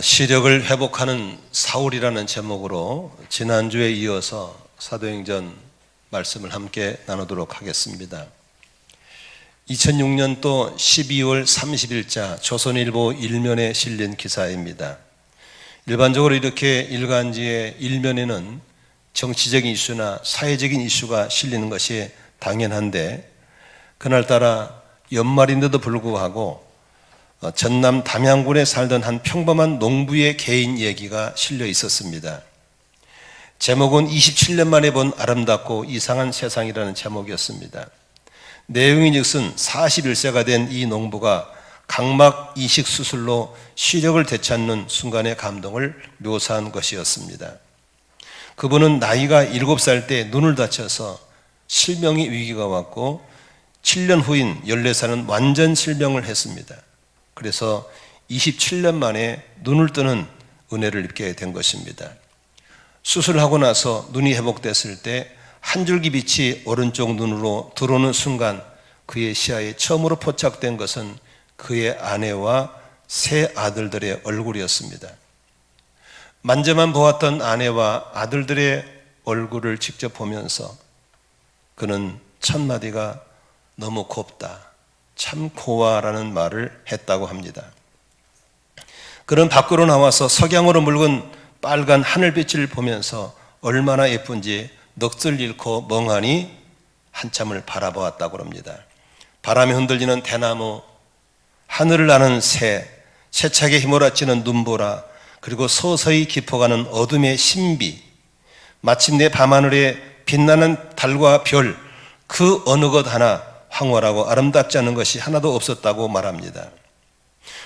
시력을 회복하는 사울이라는 제목으로 지난주에 이어서 사도행전 말씀을 함께 나누도록 하겠습니다. 2006년도 12월 30일자 조선일보 일면에 실린 기사입니다. 일반적으로 이렇게 일간지의 일면에는 정치적인 이슈나 사회적인 이슈가 실리는 것이 당연한데, 그날따라 연말인데도 불구하고 전남 담양군에 살던 한 평범한 농부의 개인 얘기가 실려 있었습니다. 제목은 27년 만에 본 아름답고 이상한 세상이라는 제목이었습니다. 내용인즉슨 41세가 된 이 농부가 각막 이식 수술로 시력을 되찾는 순간의 감동을 묘사한 것이었습니다. 그분은 나이가 7살 때 눈을 다쳐서 실명의 위기가 왔고 7년 후인 14살은 완전 실명을 했습니다. 그래서 27년 만에 눈을 뜨는 은혜를 입게 된 것입니다. 수술하고 나서 눈이 회복됐을 때 한 줄기 빛이 오른쪽 눈으로 들어오는 순간 그의 시야에 처음으로 포착된 것은 그의 아내와 세 아들들의 얼굴이었습니다. 만져만 보았던 아내와 아들들의 얼굴을 직접 보면서 그는 첫마디가 너무 곱다, 참 고와라는 말을 했다고 합니다. 그는 밖으로 나와서 석양으로 묽은 빨간 하늘빛을 보면서 얼마나 예쁜지 넋을 잃고 멍하니 한참을 바라보았다고 합니다. 바람에 흔들리는 대나무, 하늘을 나는 새, 세차게 휘몰아치는 눈보라, 그리고 서서히 깊어가는 어둠의 신비, 마침내 밤하늘에 빛나는 달과 별, 그 어느 것 하나 황홀하고 아름답지 않은 것이 하나도 없었다고 말합니다.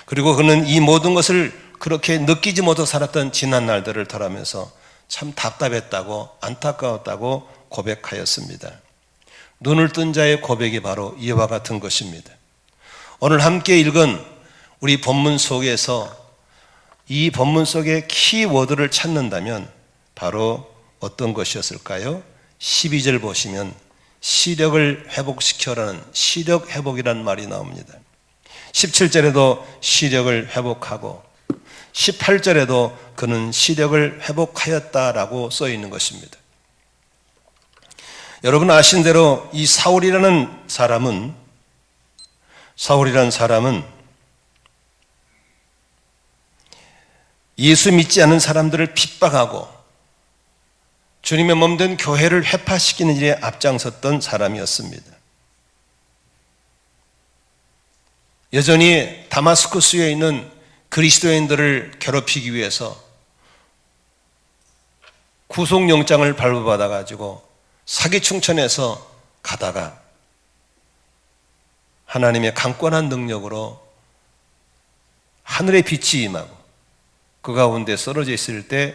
그리고 그는 이 모든 것을 그렇게 느끼지 못하고 살았던 지난 날들을 돌아면서 참 답답했다고 안타까웠다고 고백하였습니다. 눈을 뜬 자의 고백이 바로 이와 같은 것입니다. 오늘 함께 읽은 우리 본문 속에서 이 본문 속의 키워드를 찾는다면 바로 어떤 것이었을까요? 12절 보시면 시력을 회복시켜라는 시력 회복이라는 말이 나옵니다. 17절에도 시력을 회복하고 18절에도 그는 시력을 회복하였다라고 써 있는 것입니다. 여러분 아신 대로 이 사울이라는 사람은 예수 믿지 않는 사람들을 핍박하고 주님의 몸된 교회를 회파시키는 일에 앞장섰던 사람이었습니다. 여전히 다마스쿠스에 있는 그리스도인들을 괴롭히기 위해서 구속영장을 발부받아 가지고 사기충천해서 가다가 하나님의 강권한 능력으로 하늘의 빛이 임하고 그 가운데 쓰러져 있을 때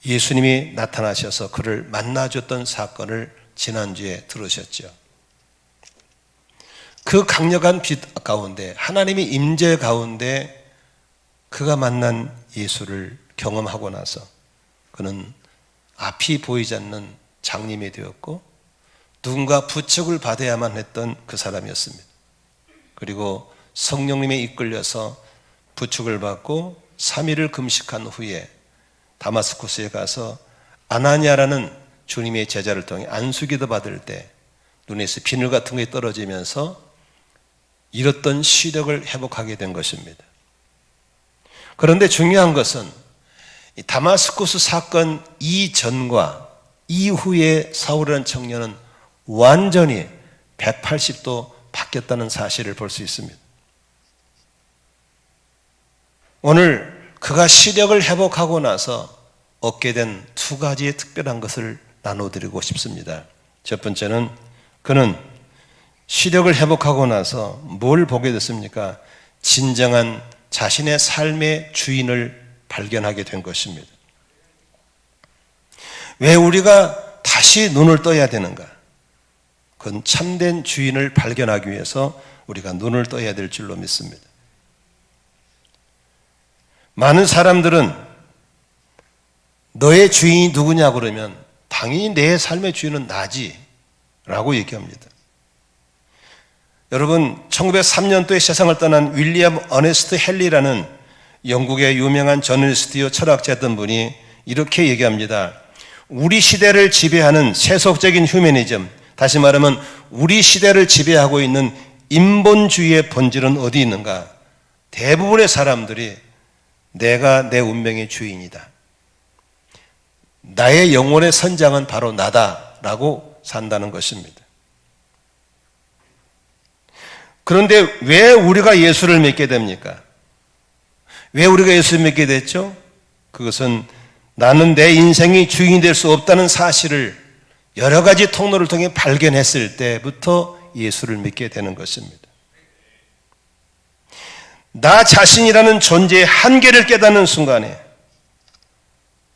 예수님이 나타나셔서 그를 만나줬던 사건을 지난주에 들으셨죠. 그 강력한 빛 가운데 하나님의 임재 가운데 그가 만난 예수를 경험하고 나서 그는 앞이 보이지 않는 장님이 되었고 누군가 부축을 받아야만 했던 그 사람이었습니다. 그리고 성령님에 이끌려서 부축을 받고 3일을 금식한 후에 다마스쿠스에 가서 아나니아라는 주님의 제자를 통해 안수기도 받을 때 눈에서 비늘 같은 게 떨어지면서 잃었던 시력을 회복하게 된 것입니다. 그런데 중요한 것은 이 다마스쿠스 사건 이전과 이후의 사울이라는 청년은 완전히 180도 바뀌었다는 사실을 볼 수 있습니다. 오늘 그가 시력을 회복하고 나서 얻게 된 두 가지의 특별한 것을 나눠드리고 싶습니다. 첫 번째는 그는 시력을 회복하고 나서 뭘 보게 됐습니까? 진정한 자신의 삶의 주인을 발견하게 된 것입니다. 왜 우리가 다시 눈을 떠야 되는가? 그건 참된 주인을 발견하기 위해서 우리가 눈을 떠야 될 줄로 믿습니다. 많은 사람들은 너의 주인이 누구냐 그러면 당연히 내 삶의 주인은 나지 라고 얘기합니다. 여러분 1903년도에 세상을 떠난 윌리엄 어네스트 헨리라는 영국의 유명한 저널리스트요 철학자였던 분이 이렇게 얘기합니다. 우리 시대를 지배하는 세속적인 휴머니즘, 다시 말하면 우리 시대를 지배하고 있는 인본주의의 본질은 어디 있는가? 대부분의 사람들이 내가 내 운명의 주인이다, 나의 영혼의 선장은 바로 나다라고 산다는 것입니다. 그런데 왜 우리가 예수를 믿게 됩니까? 왜 우리가 예수를 믿게 됐죠? 그것은 나는 내 인생의 주인이 될 수 없다는 사실을 여러 가지 통로를 통해 발견했을 때부터 예수를 믿게 되는 것입니다. 나 자신이라는 존재의 한계를 깨닫는 순간에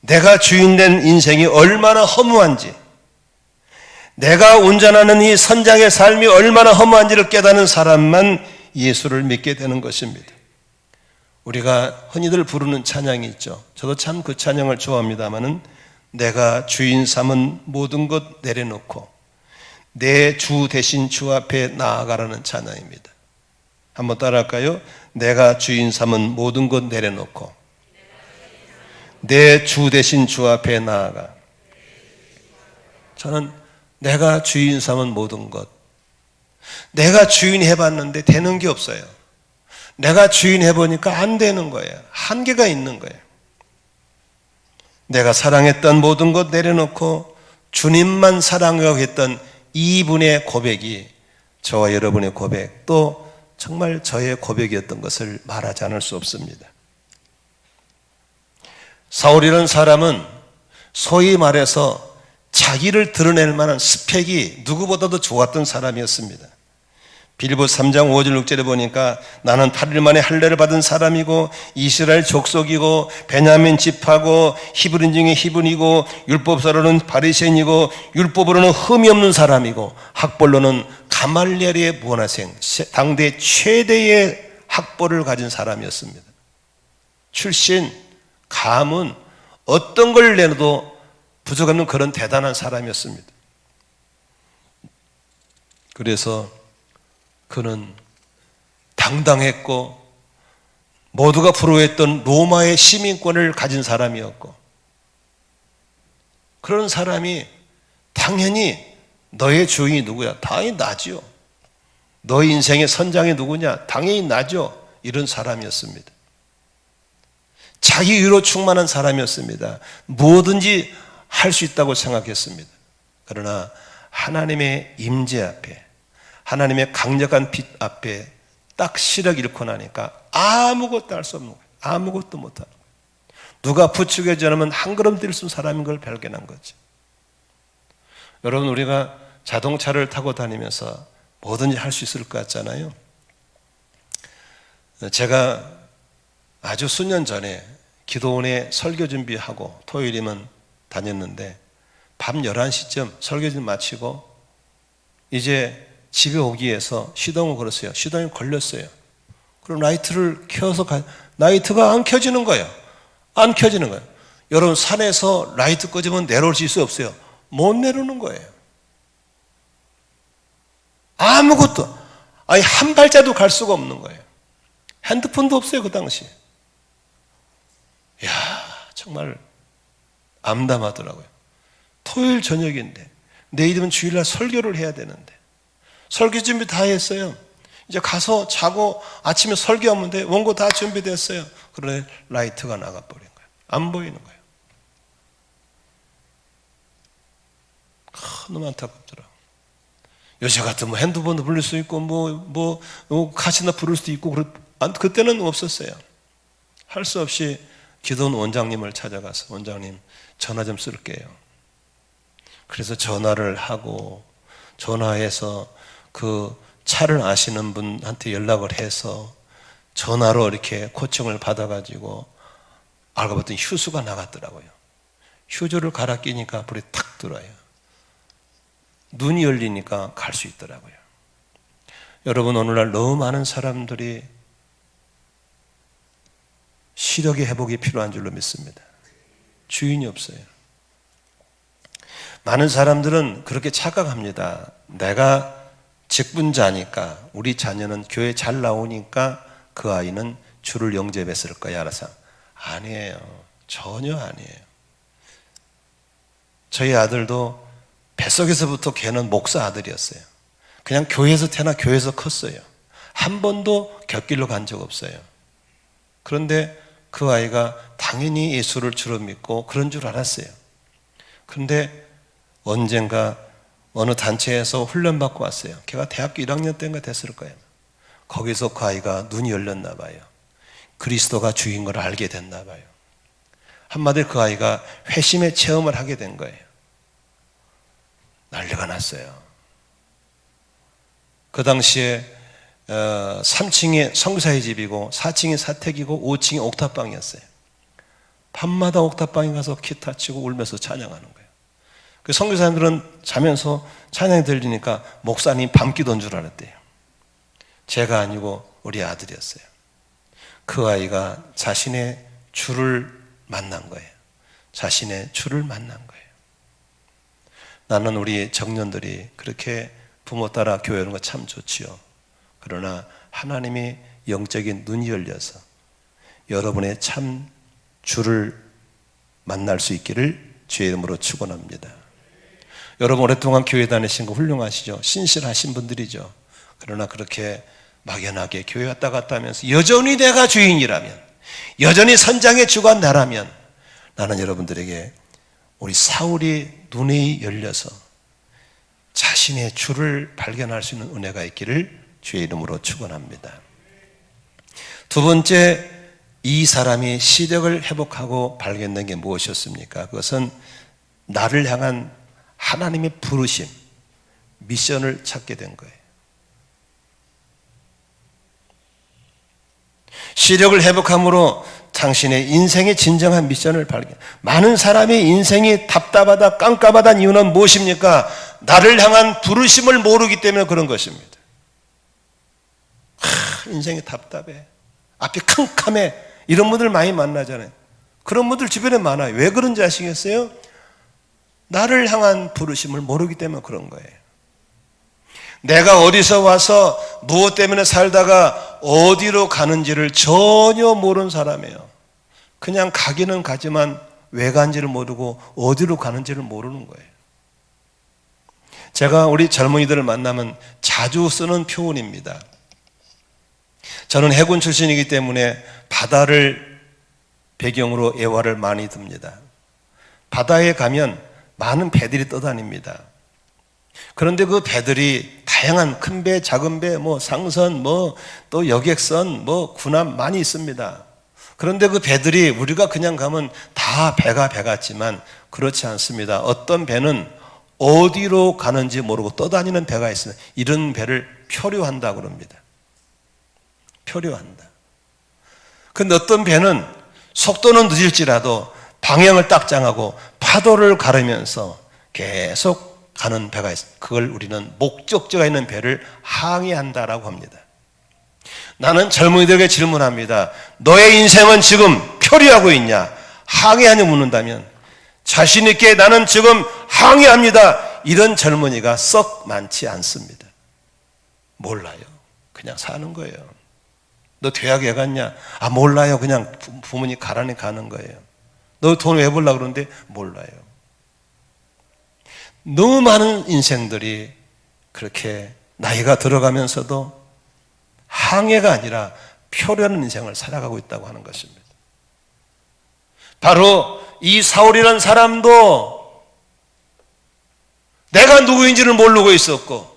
내가 주인된 인생이 얼마나 허무한지, 내가 운전하는 이 선장의 삶이 얼마나 허무한지를 깨닫는 사람만 예수를 믿게 되는 것입니다. 우리가 흔히들 부르는 찬양이 있죠. 저도 참 그 찬양을 좋아합니다마는 내가 주인 삼은 모든 것 내려놓고 내 주 대신 주 앞에 나아가라는 찬양입니다. 한번 따라할까요? 내가 주인 삼은 모든 것 내려놓고 내 주 대신 주 앞에 나아가. 저는 내가 주인 삼은 모든 것, 내가 주인 해봤는데 되는 게 없어요. 내가 주인 해보니까 안 되는 거예요. 한계가 있는 거예요. 내가 사랑했던 모든 것 내려놓고 주님만 사랑하고 했던 이분의 고백이 저와 여러분의 고백, 또 정말 저의 고백이었던 것을 말하지 않을 수 없습니다. 사울이라는 사람은 소위 말해서 자기를 드러낼 만한 스펙이 누구보다도 좋았던 사람이었습니다. 빌보 3장 5절 6절에 보니까 나는 8일 만에 할례를 받은 사람이고 이스라엘 족속이고 베냐민 지파고 히브리인 중에 히브리이고 율법사로는 바리새인이고 율법으로는 흠이 없는 사람이고 학벌로는 가말리엘의 문화생, 당대 최대의 학벌을 가진 사람이었습니다. 출신, 가문, 어떤 걸 내놔도 부족없는 그런 대단한 사람이었습니다. 그래서 그는 당당했고 모두가 부러워했던 로마의 시민권을 가진 사람이었고, 그런 사람이 당연히 너의 주인이 누구야? 당연히 나죠. 너의 인생의 선장이 누구냐? 당연히 나죠. 이런 사람이었습니다. 자기의로 충만한 사람이었습니다. 뭐든지 할 수 있다고 생각했습니다. 그러나 하나님의 임재 앞에, 하나님의 강력한 빛 앞에 딱 시력 잃고 나니까 아무것도 할 수 없는 거예요. 아무것도 못하는 거예요. 누가 부추겨지 않으면 한 걸음 뛸 수 있는 사람인 걸 발견한 거죠. 여러분, 우리가 자동차를 타고 다니면서 뭐든지 할 수 있을 것 같잖아요. 제가 아주 수년 전에 기도원에 설교 준비하고 토요일이면 다녔는데 밤 11시쯤 설교 좀 마치고 이제 집에 오기 위해서 시동을 걸었어요. 시동이 걸렸어요. 그럼 라이트를 켜서 라이트가 안 켜지는 거예요. 안 켜지는 거예요. 여러분, 산에서 라이트 꺼지면 내려올 수 있어요, 없어요? 못 내려오는 거예요. 아무것도, 아니 한 발자도 갈 수가 없는 거예요. 핸드폰도 없어요, 그 당시에. 이야, 정말 암담하더라고요. 토요일 저녁인데 내일이면 주일날 설교를 해야 되는데 설교 준비 다 했어요. 이제 가서 자고 아침에 설교하면 돼. 원고 다 준비됐어요. 그런데 라이트가 나가버린 거예요. 안 보이는 거예요. 너무 안타깝더라고요. 요새 같으면 핸드폰도 부를 수 있고 가시나 부를 수도 있고, 그때는 없었어요. 할 수 없이 기도원 원장님을 찾아가서 원장님 전화 좀 쓸게요. 그래서 전화를 하고 전화해서 그 차를 아시는 분한테 연락을 해서 전화로 이렇게 코칭을 받아가지고 알고 봤더니 휴수가 나갔더라고요. 휴조를 갈아 끼니까 불이 탁 들어와요. 눈이 열리니까 갈 수 있더라고요. 여러분, 오늘날 너무 많은 사람들이 시력의 회복이 필요한 줄로 믿습니다. 주인이 없어요. 많은 사람들은 그렇게 착각합니다. 내가 직분자니까, 우리 자녀는 교회 잘 나오니까 그 아이는 주를 영접했을까요? 알아서 아니에요. 전혀 아니에요. 저희 아들도 뱃속에서부터 걔는 목사 아들이었어요. 그냥 교회에서 태어나 교회에서 컸어요. 한 번도 곁길로 간 적 없어요. 그런데 그 아이가 당연히 예수를 주로 믿고 그런 줄 알았어요. 그런데 언젠가 어느 단체에서 훈련받고 왔어요. 걔가 대학교 1학년 때인가 됐을 거예요. 거기서 그 아이가 눈이 열렸나 봐요. 그리스도가 주인 걸 알게 됐나 봐요. 한마디로 그 아이가 회심의 체험을 하게 된 거예요. 난리가 났어요. 그 당시에 3층이 성사의 집이고 4층이 사택이고 5층이 옥탑방이었어요. 밤마다 옥탑방에 가서 기타 치고 울면서 찬양하는 거예요. 그 선교사님들은 자면서 찬양이 들리니까 목사님 밤기도인 줄 알았대요. 제가 아니고 우리 아들이었어요. 그 아이가 자신의 주를 만난 거예요. 자신의 주를 만난 거예요. 나는 우리 청년들이 그렇게 부모 따라 교회 오는 거 참 좋지요. 그러나 하나님이 영적인 눈이 열려서 여러분의 참 주를 만날 수 있기를 주의 이름으로 축원합니다. 여러분 오랫동안 교회 다니신 거 훌륭하시죠? 신실하신 분들이죠. 그러나 그렇게 막연하게 교회 왔다 갔다 하면서 여전히 내가 주인이라면, 여전히 선장의 주가 나라면, 나는 여러분들에게 우리 사울이 눈이 열려서 자신의 주를 발견할 수 있는 은혜가 있기를 주의 이름으로 축원합니다. 두 번째, 이 사람이 시력을 회복하고 발견된 게 무엇이었습니까? 그것은 나를 향한 하나님의 부르심, 미션을 찾게 된 거예요. 시력을 회복함으로 당신의 인생의 진정한 미션을 발견. 많은 사람이 인생이 답답하다, 깜깜하다는 이유는 무엇입니까? 나를 향한 부르심을 모르기 때문에 그런 것입니다. 인생이 답답해. 앞이 캄캄해. 이런 분들 많이 만나잖아요. 그런 분들 주변에 많아요. 왜 그런지 아시겠어요? 나를 향한 부르심을 모르기 때문에 그런 거예요. 내가 어디서 와서 무엇 때문에 살다가 어디로 가는지를 전혀 모르는 사람이에요. 그냥 가기는 가지만 왜 간지를 모르고 어디로 가는지를 모르는 거예요. 제가 우리 젊은이들을 만나면 자주 쓰는 표현입니다. 저는 해군 출신이기 때문에 바다를 배경으로 애화를 많이 듭니다. 바다에 가면 많은 배들이 떠다닙니다. 그런데 그 배들이 다양한 큰 배, 작은 배, 상선, 또 여객선, 군함 많이 있습니다. 그런데 그 배들이 우리가 그냥 가면 다 배 같지만 그렇지 않습니다. 어떤 배는 어디로 가는지 모르고 떠다니는 배가 있습니다. 이런 배를 표류한다고 그럽니다. 표류한다. 그런데 어떤 배는 속도는 늦을지라도 방향을 딱 정하고 파도를 가르면서 계속 가는 배가 있어요. 그걸 우리는 목적지가 있는 배를 항해한다라고 합니다. 나는 젊은이들에게 질문합니다. 너의 인생은 지금 표류하고 있냐? 항해하냐 묻는다면 자신 있게 나는 지금 항해합니다. 이런 젊은이가 썩 많지 않습니다. 몰라요. 그냥 사는 거예요. 너 대학 왜 갔냐? 몰라요. 그냥 부모님 가라니 가는 거예요. 너 돈 왜 벌려고 그러는데 몰라요. 너무 많은 인생들이 그렇게 나이가 들어가면서도 항해가 아니라 표류하는 인생을 살아가고 있다고 하는 것입니다. 바로 이 사울이라는 사람도 내가 누구인지를 모르고 있었고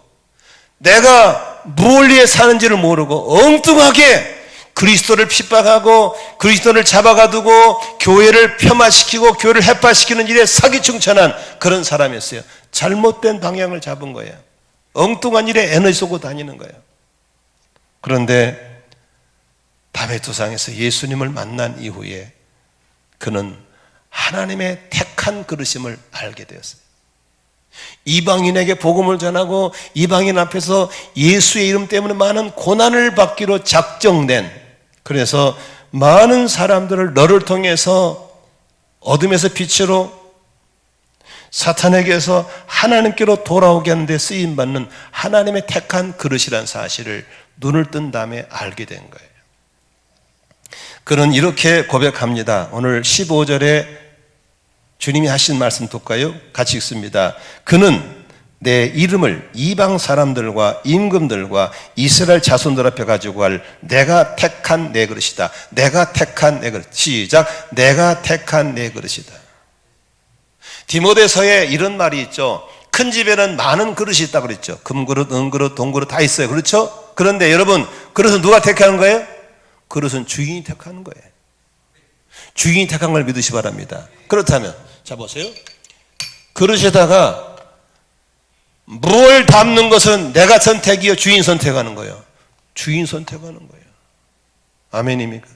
내가 뭘 위해 사는지를 모르고 엉뚱하게 그리스도를 핍박하고 그리스도를 잡아가두고 교회를 폄하시키고 교회를 해파시키는 일에 사기충천한 그런 사람이었어요. 잘못된 방향을 잡은 거예요. 엉뚱한 일에 에너지 쏟고 다니는 거예요. 그런데 다메 투상에서 예수님을 만난 이후에 그는 하나님의 택한 그릇임을 알게 되었어요. 이방인에게 복음을 전하고 이방인 앞에서 예수의 이름 때문에 많은 고난을 받기로 작정된, 그래서 많은 사람들을 너를 통해서 어둠에서 빛으로 사탄에게서 하나님께로 돌아오게 하는 데 쓰임받는 하나님의 택한 그릇이라는 사실을 눈을 뜬 다음에 알게 된 거예요. 그는 이렇게 고백합니다. 오늘 15절에 주님이 하신 말씀 볼까요? 같이 읽습니다. 그는 내 이름을 이방 사람들과 임금들과 이스라엘 자손들 앞에 가지고 갈 내가 택한 내 그릇이다. 내가 택한 내 그릇. 시작. 내가 택한 내 그릇이다. 디모데서에 이런 말이 있죠. 큰 집에는 많은 그릇이 있다고 그랬죠. 금그릇, 은그릇, 동그릇 다 있어요. 그렇죠? 그런데 여러분, 그릇은 누가 택하는 거예요? 그릇은 주인이 택하는 거예요. 주인이 택한 걸 믿으시 바랍니다. 그렇다면 자 보세요. 그릇에다가 뭘 담는 것은 내가 선택이요, 주인 선택하는 거예요. 주인 선택하는 거예요. 아멘입니까?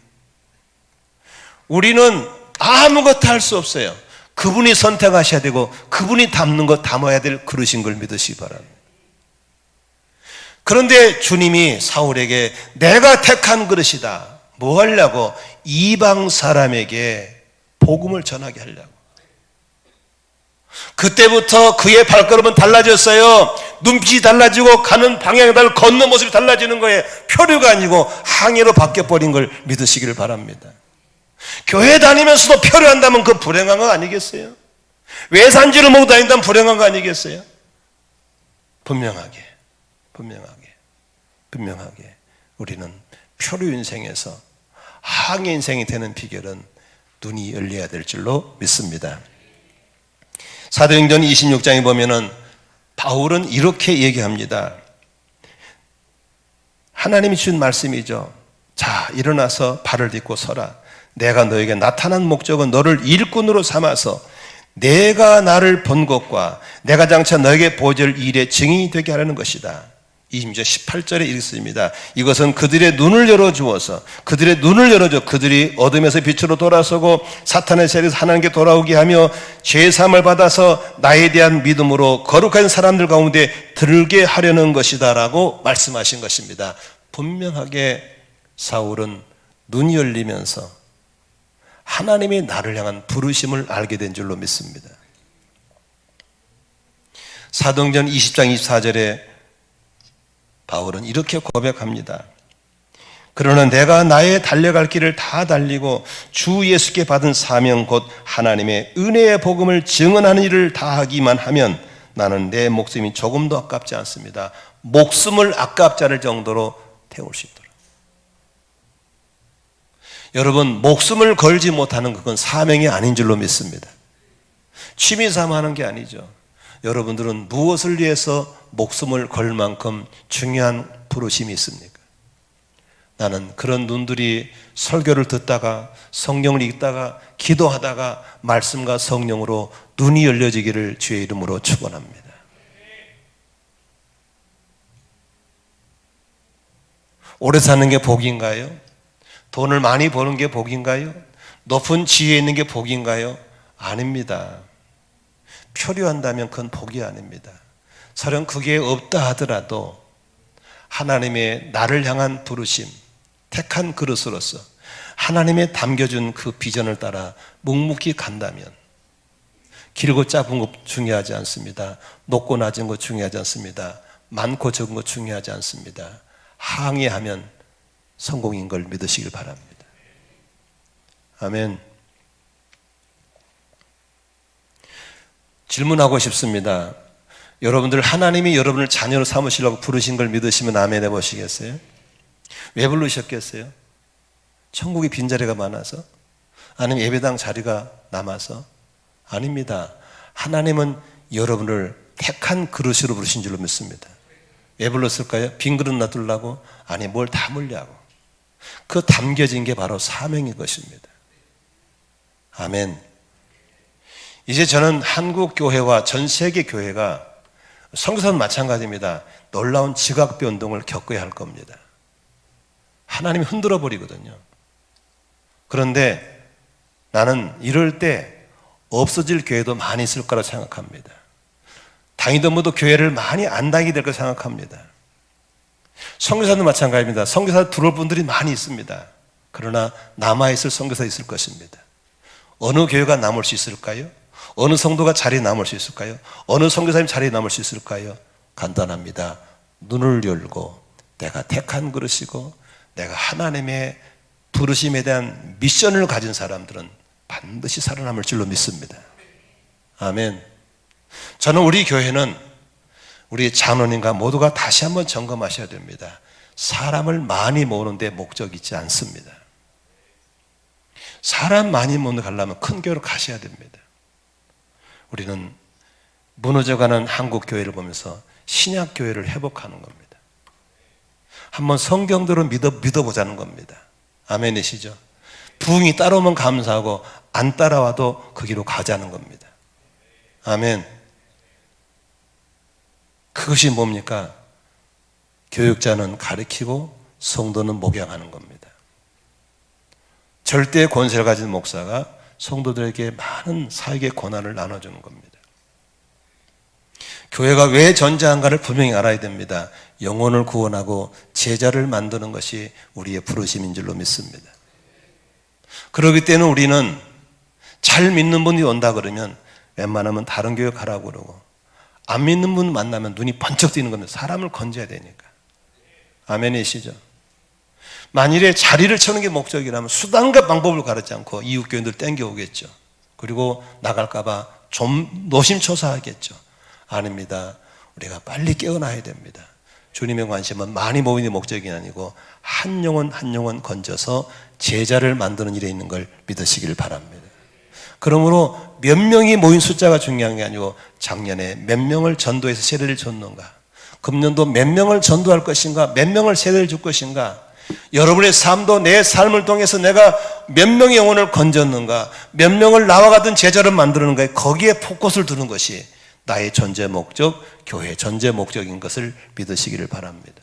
우리는 아무것도 할 수 없어요. 그분이 선택하셔야 되고 그분이 담는 것 담아야 될 그릇인 걸 믿으시기 바랍니다. 그런데 주님이 사울에게 내가 택한 그릇이다. 뭐 하려고? 이방 사람에게 복음을 전하게 하려고. 그때부터 그의 발걸음은 달라졌어요. 눈빛이 달라지고 가는 방향이 달라, 걷는 모습이 달라지는 거예요. 표류가 아니고 항해로 바뀌어버린 걸 믿으시기를 바랍니다. 교회 다니면서도 표류한다면 그 불행한 거 아니겠어요? 외산지를 먹고 다닌다면 불행한 거 아니겠어요? 분명하게 우리는 표류 인생에서 항해 인생이 되는 비결은 눈이 열려야 될 줄로 믿습니다. 사도행전 26장에 보면은 바울은 이렇게 얘기합니다. 하나님이 주신 말씀이죠. 자, 일어나서 발을 딛고 서라. 내가 너에게 나타난 목적은 너를 일꾼으로 삼아서 내가 나를 본 것과 내가 장차 너에게 보여줄 일의 증인이 되게 하려는 것이다. 20절 18절에 읽습니다. 이것은 그들의 눈을 열어주어서 그들이 어둠에서 빛으로 돌아서고 사탄의 세력에서 하나님께 돌아오게 하며 죄사함을 받아서 나에 대한 믿음으로 거룩한 사람들 가운데 들게 하려는 것이다 라고 말씀하신 것입니다. 분명하게 사울은 눈이 열리면서 하나님이 나를 향한 부르심을 알게 된 줄로 믿습니다. 사도행전 20장 24절에 바울은 이렇게 고백합니다. 그러나 내가 나의 달려갈 길을 다 달리고 주 예수께 받은 사명 곧 하나님의 은혜의 복음을 증언하는 일을 다 하기만 하면 나는 내 목숨이 조금도 아깝지 않습니다. 목숨을 아깝지 않을 정도로 태울 수 있도록. 여러분, 목숨을 걸지 못하는 그건 사명이 아닌 줄로 믿습니다. 취미삼아 하는 게 아니죠. 여러분들은 무엇을 위해서 목숨을 걸 만큼 중요한 부르심이 있습니까? 나는 그런 눈들이 설교를 듣다가 성경을 읽다가 기도하다가 말씀과 성령으로 눈이 열려지기를 주의 이름으로 축원합니다. 오래 사는 게 복인가요? 돈을 많이 버는 게 복인가요? 높은 지위에 있는 게 복인가요? 아닙니다. 표류한다면 그건 복이 아닙니다. 설령 그게 없다 하더라도 하나님의 나를 향한 부르심, 택한 그릇으로서 하나님의 담겨준 그 비전을 따라 묵묵히 간다면 길고 짧은 것 중요하지 않습니다. 높고 낮은 것 중요하지 않습니다. 많고 적은 것 중요하지 않습니다. 항해하면 성공인 걸 믿으시길 바랍니다. 아멘. 질문하고 싶습니다. 여러분들 하나님이 여러분을 자녀로 삼으시려고 부르신 걸 믿으시면 아멘 해보시겠어요? 왜 부르셨겠어요? 천국에 빈자리가 많아서? 아니면 예배당 자리가 남아서? 아닙니다. 하나님은 여러분을 택한 그릇으로 부르신 줄로 믿습니다. 왜 불렀을까요? 빈 그릇 놔두려고? 아니, 뭘 담으려고. 그 담겨진 게 바로 사명인 것입니다. 아멘. 이제 저는 한국 교회와 전 세계 교회가 선교사는 마찬가지입니다. 놀라운 지각배 운동을 겪어야 할 겁니다. 하나님이 흔들어 버리거든요. 그런데 나는 이럴 때 없어질 교회도 많이 있을 거라고 생각합니다. 다니던 분도 교회를 많이 안 다니게 될 거라고 생각합니다. 선교사도 마찬가지입니다. 선교사 들어올 분들이 많이 있습니다. 그러나 남아있을 선교사 있을 것입니다. 어느 교회가 남을 수 있을까요? 어느 성도가 자리에 남을 수 있을까요? 어느 선교사님 자리에 남을 수 있을까요? 간단합니다. 눈을 열고 내가 택한 그릇이고 내가 하나님의 부르심에 대한 미션을 가진 사람들은 반드시 살아남을 줄로 믿습니다. 아멘. 저는 우리 교회는 우리 장로님과 모두가 다시 한번 점검하셔야 됩니다. 사람을 많이 모으는 데 목적이 있지 않습니다. 사람 많이 모으는 데 가려면 큰 교회로 가셔야 됩니다. 우리는 무너져가는 한국 교회를 보면서 신약 교회를 회복하는 겁니다. 한번 성경대로 믿어보자는 겁니다. 아멘이시죠? 부흥이 따라오면 감사하고 안 따라와도 그 길로 가자는 겁니다. 아멘. 그것이 뭡니까? 교육자는 가르치고 성도는 목양하는 겁니다. 절대 권세를 가진 목사가 성도들에게 많은 사역의 권한을 나눠주는 겁니다. 교회가 왜 존재한가를 분명히 알아야 됩니다. 영혼을 구원하고 제자를 만드는 것이 우리의 부르심인 줄로 믿습니다. 그렇기 때문에 우리는 잘 믿는 분이 온다 그러면 웬만하면 다른 교회 가라고 그러고, 안 믿는 분 만나면 눈이 번쩍 뜨는 겁니다. 사람을 건져야 되니까. 아멘이시죠? 만일에 자리를 쳐는 게 목적이라면 수단과 방법을 가르치지 않고 이웃교인들 땡겨오겠죠. 그리고 나갈까봐 좀 노심초사하겠죠. 아닙니다. 우리가 빨리 깨어나야 됩니다. 주님의 관심은 많이 모이는 목적이 아니고 한 영혼 한 영혼 건져서 제자를 만드는 일에 있는 걸 믿으시길 바랍니다. 그러므로 몇 명이 모인 숫자가 중요한 게 아니고 작년에 몇 명을 전도해서 세례를 줬는가, 금년도 몇 명을 전도할 것인가, 몇 명을 세례를 줄 것인가, 여러분의 삶도 내 삶을 통해서 내가 몇 명의 영혼을 건졌는가, 몇 명을 나와 같은 제자를 만드는가, 거기에 포커스를 두는 것이 나의 존재 목적, 교회의 존재 목적인 것을 믿으시기를 바랍니다.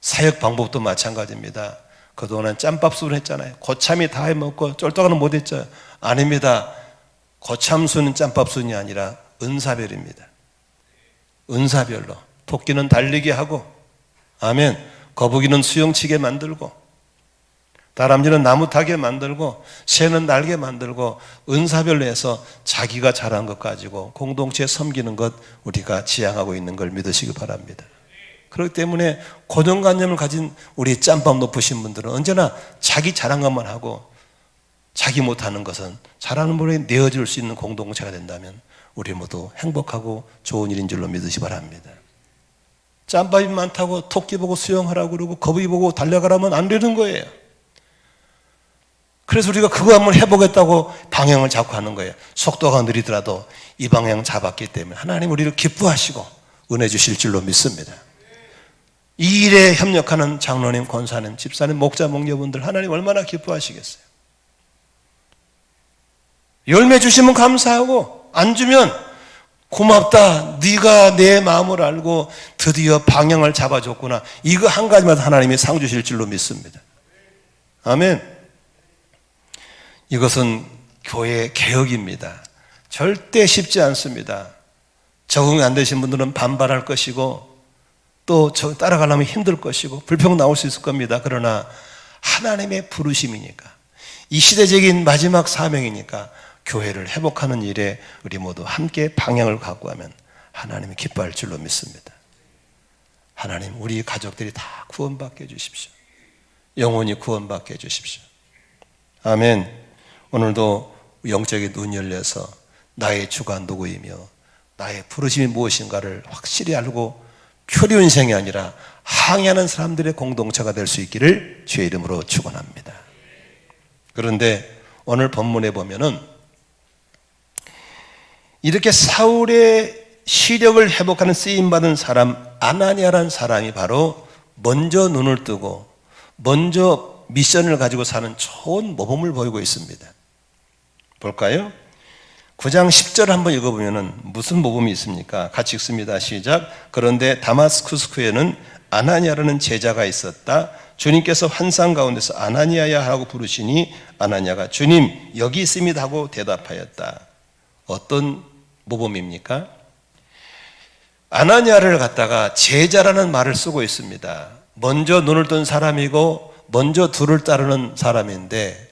사역 방법도 마찬가지입니다. 그동안은 짬밥술을 했잖아요. 고참이 다 해먹고 쫄떡이는 못했죠. 아닙니다. 고참술은 짬밥술이 아니라 은사별입니다. 은사별로 토끼는 달리게 하고, 아멘, 거북이는 수영치게 만들고, 다람쥐는 나무 타게 만들고, 새는 날게 만들고, 은사별로 해서 자기가 잘한 것 가지고 공동체에 섬기는 것 우리가 지향하고 있는 걸 믿으시기 바랍니다. 그렇기 때문에 고정관념을 가진 우리 짬밥 높으신 분들은 언제나 자기 잘한 것만 하고 자기 못하는 것은 잘하는 분에게 내어줄 수 있는 공동체가 된다면 우리 모두 행복하고 좋은 일인 줄로 믿으시기 바랍니다. 짬밥이 많다고 토끼 보고 수영하라고 그러고 거북이 보고 달려가라면 안 되는 거예요. 그래서 우리가 그거 한번 해보겠다고 방향을 잡고 하는 거예요. 속도가 느리더라도 이 방향 잡았기 때문에 하나님 우리를 기뻐하시고 은혜 주실 줄로 믿습니다. 이 일에 협력하는 장로님, 권사님, 집사님, 목자, 목녀분들 하나님 얼마나 기뻐하시겠어요. 열매 주시면 감사하고 안 주면 고맙다, 네가 내 마음을 알고 드디어 방향을 잡아줬구나, 이거 한 가지만 하나님이 상 주실 줄로 믿습니다. 아멘. 이것은 교회 개혁입니다. 절대 쉽지 않습니다. 적응이 안 되신 분들은 반발할 것이고 또 따라가려면 힘들 것이고 불평 나올 수 있을 겁니다. 그러나 하나님의 부르심이니까, 이 시대적인 마지막 사명이니까 교회를 회복하는 일에 우리 모두 함께 방향을 갖고 하면 하나님이 기뻐할 줄로 믿습니다. 하나님, 우리 가족들이 다 구원받게 해주십시오. 영혼이 구원받게 해주십시오. 아멘. 오늘도 영적인 눈이 열려서 나의 주가 누구이며 나의 부르심이 무엇인가를 확실히 알고 표류인생이 아니라 항해하는 사람들의 공동체가 될 수 있기를 주의 이름으로 축원합니다. 그런데 오늘 본문에 보면은 이렇게 사울의 시력을 회복하는 쓰임받은 사람 아나니아라는 사람이 바로 먼저 눈을 뜨고 먼저 미션을 가지고 사는 좋은 모범을 보이고 있습니다. 볼까요? 9장 10절 한번 읽어보면 무슨 모범이 있습니까? 같이 읽습니다. 시작. 그런데 다마스쿠스에는 아나니아라는 제자가 있었다. 주님께서 환상 가운데서 아나니아야 하고 부르시니 아나니아가 주님 여기 있습니다 하고 대답하였다. 어떤 모범입니까? 아나니아를 갖다가 제자라는 말을 쓰고 있습니다. 먼저 눈을 뜬 사람이고 먼저 둘을 따르는 사람인데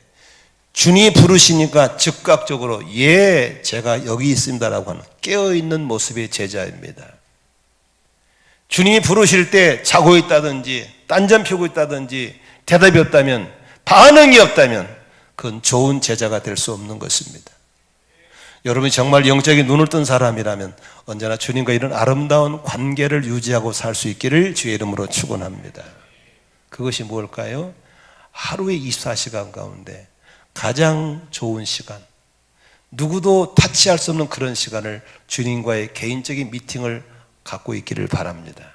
주님이 부르시니까 즉각적으로 예, 제가 여기 있습니다라고 하는 깨어있는 모습의 제자입니다. 주님이 부르실 때 자고 있다든지 딴전 펴고 있다든지 대답이 없다면 반응이 없다면 그건 좋은 제자가 될 수 없는 것입니다. 여러분이 정말 영적인 눈을 뜬 사람이라면 언제나 주님과 이런 아름다운 관계를 유지하고 살 수 있기를 주의 이름으로 축원합니다. 그것이 뭘까요? 하루의 24시간 가운데 가장 좋은 시간, 누구도 타치할 수 없는 그런 시간을 주님과의 개인적인 미팅을 갖고 있기를 바랍니다.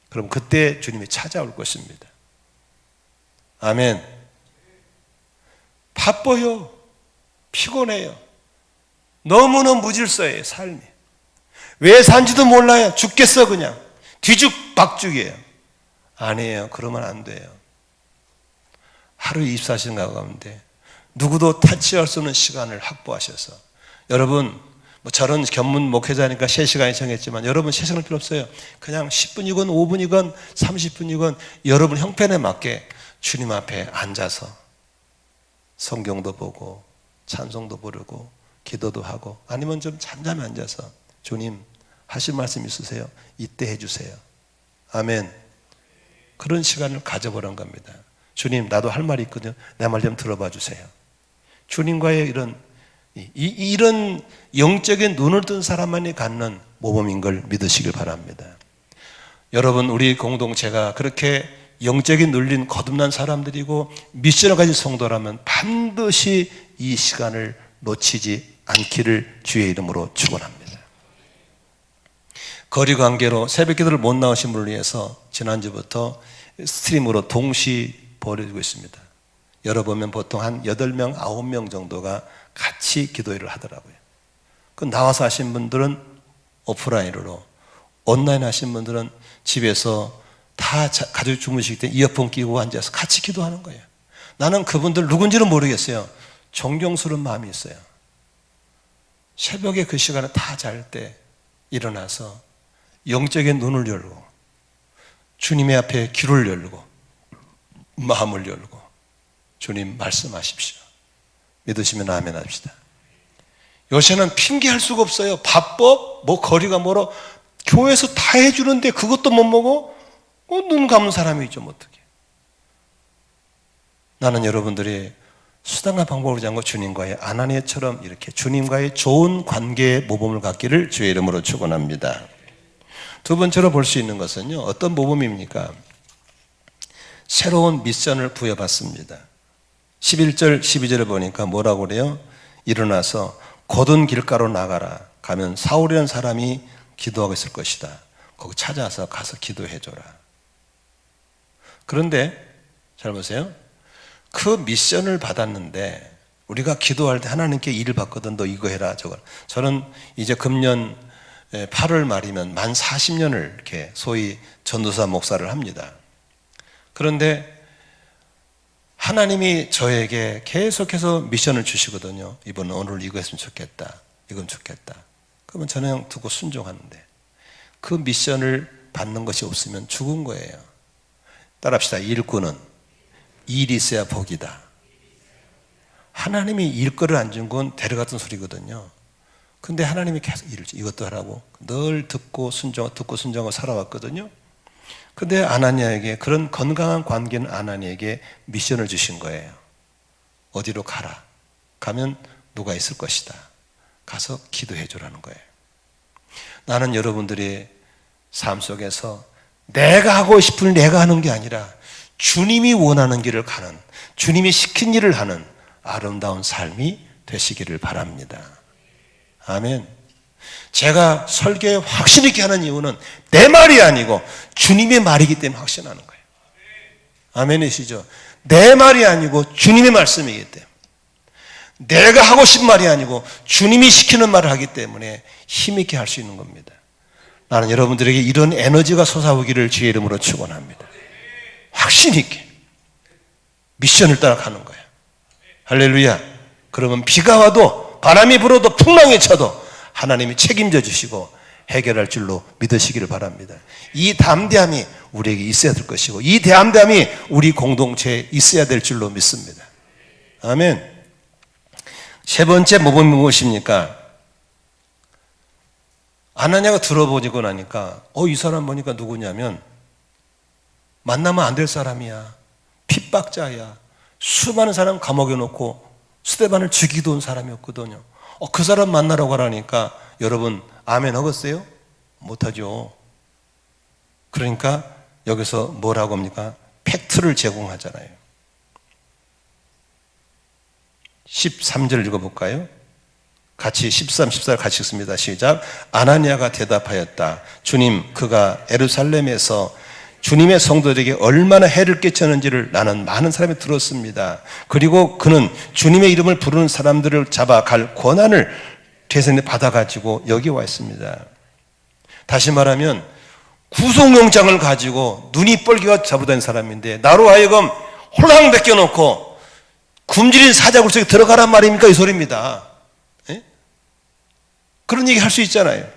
그럼 그때 주님이 찾아올 것입니다. 아멘. 바빠요. 피곤해요. 너무너무 무질서해요, 삶이. 왜 산지도 몰라요. 죽겠어 그냥. 뒤죽박죽이에요. 아니에요. 그러면 안 돼요. 하루 24시간 가운데 누구도 타치할 수 없는 시간을 확보하셔서, 여러분 저런 견문 목회자니까 3시간이 정했지만 여러분 3시간 필요 없어요. 그냥 10분이건 5분이건 30분이건 여러분 형편에 맞게 주님 앞에 앉아서 성경도 보고 찬송도 부르고 기도도 하고, 아니면 좀 잠잠히 앉아서 주님 하실 말씀 있으세요? 이때 해주세요. 아멘. 그런 시간을 가져보란 겁니다. 주님 나도 할 말이 있거든요. 내 말 좀 들어봐 주세요. 주님과의 이런 영적인 눈을 뜬 사람만이 갖는 모범인 걸 믿으시길 바랍니다. 여러분 우리 공동체가 그렇게 영적인 눌린 거듭난 사람들이고 미션을 가진 성도라면 반드시 이 시간을 놓치지 않기를 주의 이름으로 축원합니다. 거리관계로 새벽기도를 못 나오신 분을 위해서 지난주부터 스트림으로 동시 보내주고 있습니다. 열어보면 보통 한 8명, 9명 정도가 같이 기도회를 하더라고요. 그 나와서 하신 분들은 오프라인으로, 온라인 하신 분들은 집에서 다 가족이 주무시기 때문에 이어폰 끼고 앉아서 같이 기도하는 거예요. 나는 그분들 누군지는 모르겠어요. 존경스러운 마음이 있어요. 새벽에 그 시간에 다 잘 때 일어나서 영적인 눈을 열고 주님의 앞에 귀를 열고 마음을 열고 주님 말씀하십시오. 믿으시면 아멘 합시다. 요새는 핑계할 수가 없어요. 바빠? 뭐 거리가 멀어? 교회에서 다 해주는데 그것도 못 먹어? 눈 감는 사람이 있죠. 어떻게? 나는 여러분들이 수단과 방법을 하지 않고 주님과의 아나니아처럼 이렇게 주님과의 좋은 관계의 모범을 갖기를 주의 이름으로 축원합니다. 두 번째로 볼 수 있는 것은요, 어떤 모범입니까? 새로운 미션을 부여받습니다. 11절 12절을 보니까 뭐라고 그래요? 일어나서 곧은 길가로 나가라. 가면 사울이라는 사람이 기도하고 있을 것이다. 거기 찾아서 가서 기도해줘라. 그런데 잘 보세요. 그 미션을 받았는데 우리가 기도할 때 하나님께 일을 받거든. 너 이거 해라 저거. 저는 이제 금년 8월 말이면 만 40년을 이렇게 소위 전도사 목사를 합니다. 그런데 하나님이 저에게 계속해서 미션을 주시거든요. 이번에 오늘 이거 했으면 좋겠다. 이건 좋겠다. 그러면 저는 그냥 두고 순종하는데 그 미션을 받는 것이 없으면 죽은 거예요. 따라합시다. 일꾼은 일이 있어야 복이다. 하나님이 일거를 안 준 건 데려갔던 소리거든요. 근데 하나님이 계속 일을 이것도 하라고 늘 듣고 순종하고 살아왔거든요. 근데 아나니아에게, 그런 건강한 관계는 아나니아에게 미션을 주신 거예요. 어디로 가라. 가면 누가 있을 것이다. 가서 기도해 주라는 거예요. 나는 여러분들의 삶 속에서 내가 하고 싶은 내가 하는 게 아니라 주님이 원하는 길을 가는, 주님이 시킨 일을 하는 아름다운 삶이 되시기를 바랍니다. 아멘. 제가 설교에 확신 있게 하는 이유는 내 말이 아니고 주님의 말이기 때문에 확신하는 거예요. 아멘이시죠? 내 말이 아니고 주님의 말씀이기 때문에, 내가 하고 싶은 말이 아니고 주님이 시키는 말을 하기 때문에 힘있게 할 수 있는 겁니다. 나는 여러분들에게 이런 에너지가 솟아오기를 주의 이름으로 축원합니다. 확신 있게 미션을 따라가는 거예요. 할렐루야. 그러면 비가 와도 바람이 불어도 풍랑이 쳐도 하나님이 책임져 주시고 해결할 줄로 믿으시기를 바랍니다. 이 담대함이 우리에게 있어야 될 것이고 이 담대함이 우리 공동체에 있어야 될 줄로 믿습니다. 아멘. 세 번째 모범이 무엇입니까? 아나니아가 들어보고 나니까 이 사람 보니까 누구냐면 만나면 안 될 사람이야. 핍박자야. 수많은 사람 감옥에 놓고 스데반을 죽이기도 온 사람이었거든요. 그 사람 만나러 가라니까 여러분 아멘 하겠어요? 못하죠. 그러니까 여기서 뭐라고 합니까? 팩트를 제공하잖아요. 13절 읽어볼까요? 같이 13, 14를 같이 읽습니다. 시작. 아나니아가 대답하였다. 주님, 그가 예루살렘에서 주님의 성도들에게 얼마나 해를 끼쳤는지를 나는 많은 사람이 들었습니다. 그리고 그는 주님의 이름을 부르는 사람들을 잡아 갈 권한을 대선에 받아가지고 여기 와 있습니다. 다시 말하면 구속영장을 가지고 눈이 뻘개가 잡아다닌 사람인데 나로 하여금 홀랑 벗겨놓고 굶주린 사자굴 속에 들어가란 말입니까? 이 소리입니다. 에? 그런 얘기 할 수 있잖아요.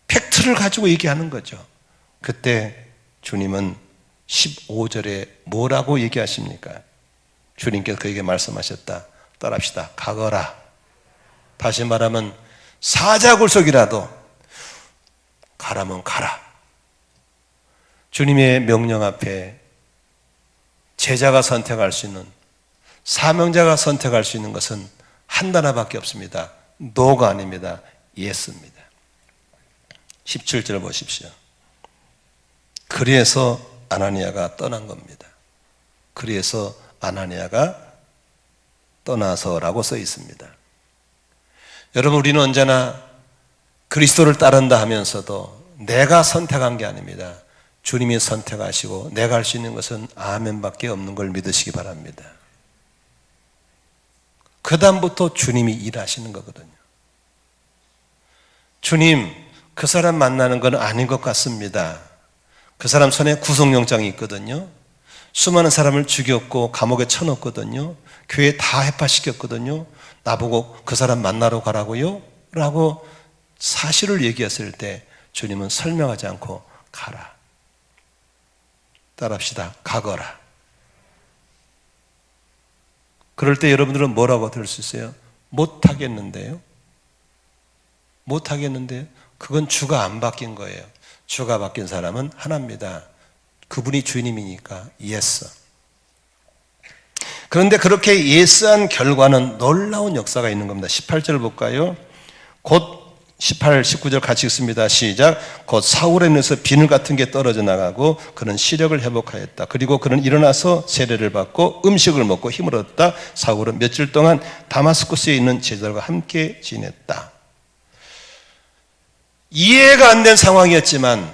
팩트를 가지고 얘기하는 거죠. 그때 주님은 15절에 뭐라고 얘기하십니까? 주님께서 그에게 말씀하셨다. 따라합시다. 가거라. 다시 말하면 사자굴 속이라도 가라면 가라. 주님의 명령 앞에 제자가 선택할 수 있는, 사명자가 선택할 수 있는 것은 한 단어밖에 없습니다. 노가 아닙니다. 예스입니다. 17절 보십시오. 그래서 아나니아가 떠난 겁니다. 그래서 아나니아가 떠나서라고 써 있습니다. 여러분, 우리는 언제나 그리스도를 따른다 하면서도 내가 선택한 게 아닙니다. 주님이 선택하시고 내가 할 수 있는 것은 아멘밖에 없는 걸 믿으시기 바랍니다. 그 다음부터 주님이 일하시는 거거든요. 주님, 그 사람 만나는 건 아닌 것 같습니다. 그 사람 손에 구속영장이 있거든요. 수많은 사람을 죽였고 감옥에 쳐넣었거든요. 교회 다 해파시켰거든요. 나보고 그 사람 만나러 가라고요? 라고 사실을 얘기했을 때 주님은 설명하지 않고 가라. 따라합시다. 가거라. 그럴 때 여러분들은 뭐라고 들을 수 있어요? 못하겠는데요? 못하겠는데요? 그건 주가 안 바뀐 거예요. 주가 바뀐 사람은 하나입니다. 그분이 주님이니까 예스. 그런데 그렇게 예스한 결과는 놀라운 역사가 있는 겁니다. 18절 볼까요? 곧 18, 19절 같이 읽습니다. 시작. 곧 사울에 눈에서 비늘 같은 게 떨어져 나가고 그는 시력을 회복하였다. 그리고 그는 일어나서 세례를 받고 음식을 먹고 힘을 얻었다. 사울은 며칠 동안 다마스쿠스에 있는 제자들과 함께 지냈다. 이해가 안 된 상황이었지만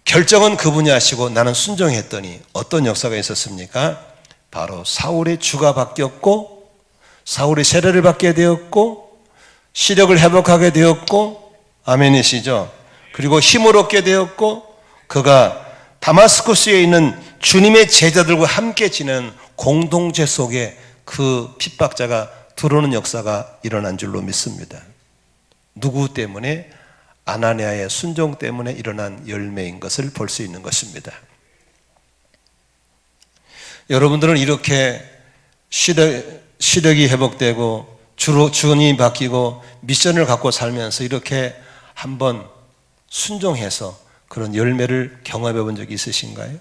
결정은 그분이 하시고 나는 순종했더니 어떤 역사가 있었습니까? 바로 사울의 주가 바뀌었고 사울의 세례를 받게 되었고 시력을 회복하게 되었고 아멘이시죠? 그리고 힘을 얻게 되었고 그가 다마스쿠스에 있는 주님의 제자들과 함께 지내는 공동체 속에 그 핍박자가 들어오는 역사가 일어난 줄로 믿습니다. 누구 때문에? 아나니아의 순종 때문에 일어난 열매인 것을 볼 수 있는 것입니다. 여러분들은 이렇게 시력이 회복되고 주님이 바뀌고 미션을 갖고 살면서 이렇게 한번 순종해서 그런 열매를 경험해 본 적이 있으신가요?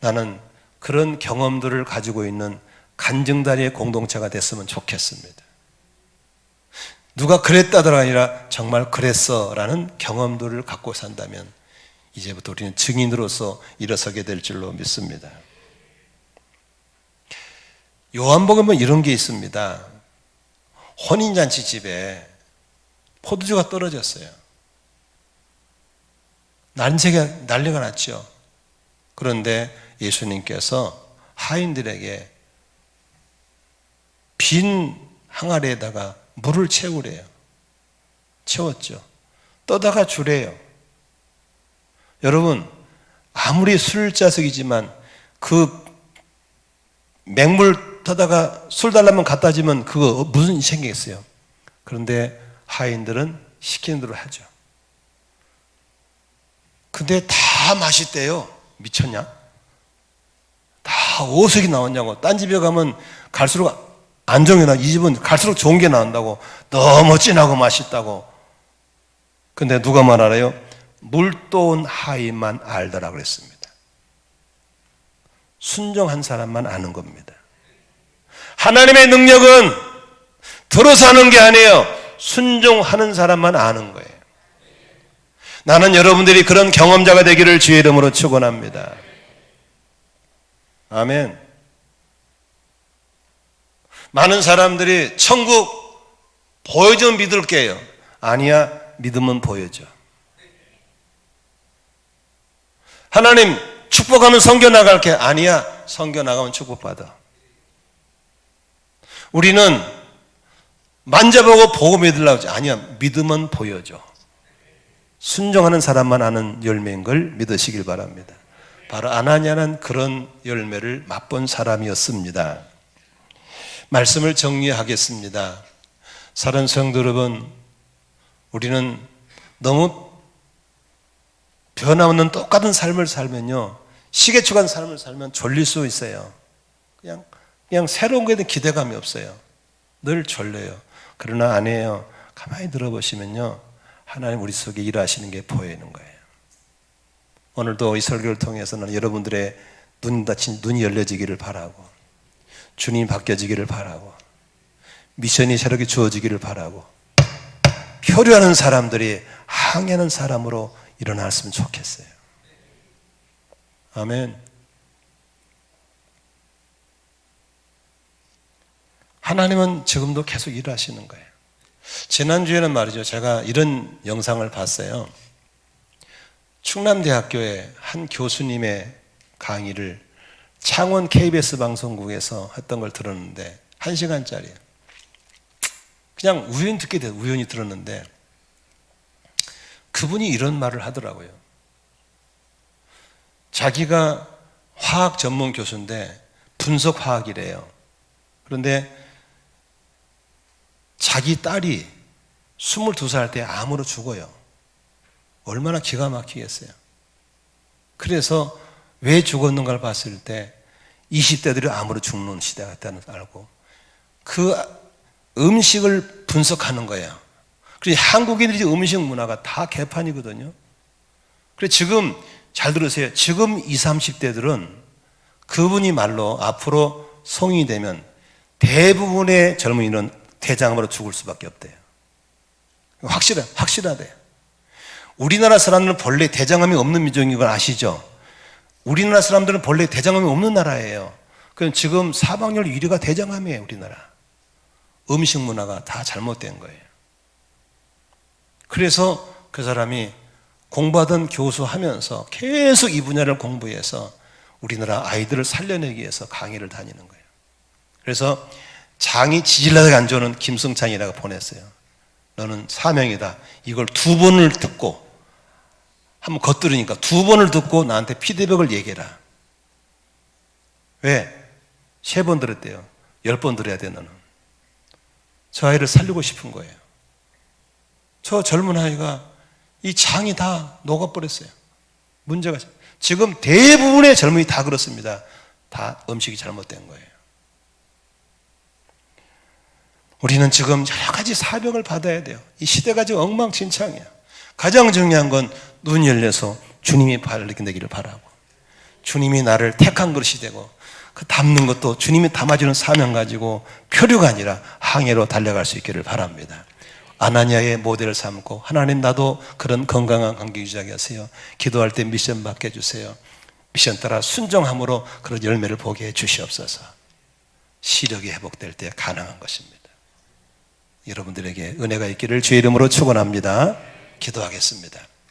나는 그런 경험들을 가지고 있는 간증다리의 공동체가 됐으면 좋겠습니다. 누가 그랬다더라 아니라 정말 그랬어라는 경험들을 갖고 산다면 이제부터 우리는 증인으로서 일어서게 될 줄로 믿습니다. 요한복음은 이런 게 있습니다. 혼인잔치 집에 포도주가 떨어졌어요. 난리가 났죠. 그런데 예수님께서 하인들에게 빈 항아리에다가 물을 채우래요. 채웠죠. 떠다가 주래요. 여러분, 아무리 술자석이지만 그 맹물 떠다가 술 달라면 갖다 주면 그거 무슨 생기겠어요? 그런데 하인들은 시키는 대로 하죠. 근데 다 맛있대요. 미쳤냐? 다 어색이 나왔냐고. 딴 집에 가면 갈수록 안 좋은 게 나. 이 집은 갈수록 좋은 게 나온다고. 너무 진하고 맛있다고. 근데 누가만 알아요? 물도온 하인만 알더라 그랬습니다. 순종한 사람만 아는 겁니다. 하나님의 능력은 들어서 하는 게 아니에요. 순종하는 사람만 아는 거예요. 나는 여러분들이 그런 경험자가 되기를 주의 이름으로 축원합니다. 아멘. 많은 사람들이 천국 보여주면 믿을게요. 아니야, 믿으면 보여줘. 하나님 축복하면 선교 나갈게. 아니야, 선교 나가면 축복받아. 우리는 만져보고 보고 믿으려고 하지. 아니야, 믿으면 보여줘. 순종하는 사람만 아는 열매인 걸 믿으시길 바랍니다. 바로 아나니아는 그런 열매를 맛본 사람이었습니다. 말씀을 정리하겠습니다. 사랑하는 성도 여러분, 우리는 너무 변함없는 똑같은 삶을 살면요, 시계추간 삶을 살면 졸릴 수 있어요. 그냥 새로운 거에 대한 기대감이 없어요. 늘 졸려요. 그러나 아니에요. 가만히 들어보시면요, 하나님 우리 속에 일하시는 게 보이는 거예요. 오늘도 이 설교를 통해서는 여러분들의 눈이 열려지기를 바라고, 주님이 바뀌어지기를 바라고, 미션이 새롭게 주어지기를 바라고, 표류하는 사람들이 항해하는 사람으로 일어났으면 좋겠어요. 아멘. 하나님은 지금도 계속 일하시는 거예요. 지난주에는 말이죠, 제가 이런 영상을 봤어요. 충남대학교의 한 교수님의 강의를 창원 KBS 방송국에서 했던 걸 들었는데 1시간짜리예요. 그냥 우연히 듣게 돼요. 우연히 들었는데 그분이 이런 말을 하더라고요. 자기가 화학 전문 교수인데 분석화학이래요. 그런데 자기 딸이 22살 때 암으로 죽어요. 얼마나 기가 막히겠어요. 그래서 왜 죽었는가를 봤을 때 20대들이 암으로 죽는 시대 같다는 걸 알고 그 음식을 분석하는 거예요. 그래서 한국인들이 음식 문화가 다 개판이거든요. 그래서 지금 잘 들으세요. 지금 20, 30대들은 그분이 말로 앞으로 성인이 되면 대부분의 젊은이는 대장암으로 죽을 수밖에 없대요. 확실하대요. 우리나라 사람들은 본래 대장암이 없는 민족인 걸 아시죠? 우리나라 사람들은 본래 대장암이 없는 나라예요. 그럼 지금 사망률 1위가 대장암이에요, 우리나라. 음식 문화가 다 잘못된 거예요. 그래서 그 사람이 공부하던 교수 하면서 계속 이 분야를 공부해서 우리나라 아이들을 살려내기 위해서 강의를 다니는 거예요. 그래서 장이 지질나게 안 좋은 김승찬이라고 보냈어요. 너는 사명이다. 이걸 2번을 듣고 한번 겉들으니까 2번을 듣고 나한테 피드백을 얘기해라. 왜? 3번 들었대요. 10번 들어야 돼 너는. 저 아이를 살리고 싶은 거예요. 저 젊은 아이가 이 장이 다 녹아버렸어요. 문제가 지금 대부분의 젊은이 다 그렇습니다. 다 음식이 잘못된 거예요. 우리는 지금 여러 가지 사명을 받아야 돼요. 이 시대가 지금 엉망진창이야. 가장 중요한 건 눈이 열려서 주님이 발견되기를 바라고, 주님이 나를 택한 것이 되고, 그 담는 것도 주님이 담아주는 사명 가지고 표류가 아니라 항해로 달려갈 수 있기를 바랍니다. 아나니아의 모델을 삼고, 하나님 나도 그런 건강한 관계 유지하게 하세요. 기도할 때 미션 받게 해주세요. 미션 따라 순종함으로 그런 열매를 보게 해 주시옵소서. 시력이 회복될 때 가능한 것입니다. 여러분들에게 은혜가 있기를 주의 이름으로 축원합니다. 기도하겠습니다.